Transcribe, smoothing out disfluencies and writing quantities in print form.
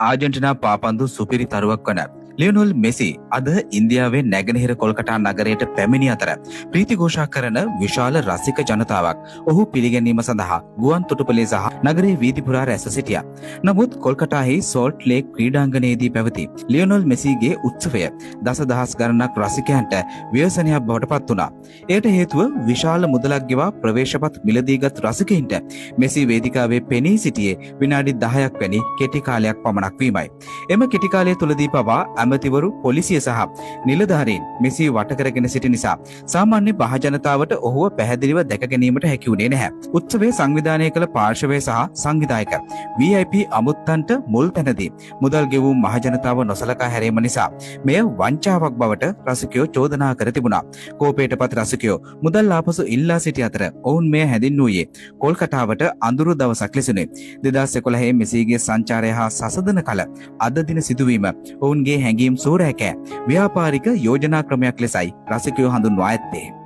ආජන්ටිනා පාපන්දු සුපිරි තරුවක් වන ලියනොල් මෙසි අද ඉන්දියාවේ නැගෙනහිර කොල්කටා නගරයට පැමිණි අතර ප්‍රීති ഘോഷා කරන විශාල රසික ජනතාවක් ඔහු පිළිගැනීම සඳහා ගුවන් තොටුපළේ සහ නගරයේ වීදි පුරා රැස් සිටියා. නමුත් කොල්කටාහි සෝල්ට් ලේක් ක්‍රීඩාංගණයේදී පැවති ලියනොල් මෙසිගේ උත්සවය දසදහස් ගණනක් රසිකයන්ට ව්‍යසනයක් බවට පත් වුණා. එයට හේතුව විශාල මුදලක් ගෙවා ප්‍රවේශපත් මිලදීගත් රසිකයින්ට මෙසි වේදිකාවේ පෙනී සිටියේ විනාඩි 10ක් වැනි කෙටි කාලයක් පමණක් වීමයි. එම කෙටි කාලය තුලදී පවා ඇමතිවරු පොලිසිය සහ නිලධාරීන් මෙසි වට කරගෙන සිටි නිසා සාමාන්‍ය මහ ජනතාවට ඔහුව පැහැදිලිව දැක ගැනීමට හැකි වුණේ නැහැ. උත්සවය සංවිධානය කළ පාර්ශවය සහ සංවිධායක VIP අමුත්තන්ට මුල් තැනදී මුදල් ගෙවූ මහ ජනතාව නොසලකා හැරීම නිසා මෙය වංචාවක් බවට රසිකයෝ චෝදනා කර තිබුණා. කෝපයට පත් රසිකයෝ මුදල් ආපසු ඉල්ලා සිටි අතර ඔවුන් මෙය හැඳින්වූයේ කොල්කටාවට අඳුරු දවසක් ලෙසිනුයි. 2011 මෙසිගේ සංචාරය හා සසදන කල අද දින සිදුවීම ඔවුන්ගේ හැඟීම් සූරෑකෑ ව්‍යාපාරික යෝජනා ක්‍රමයක් ලෙසයි රසිකයෝ හඳුන්වා ඇත්තේ.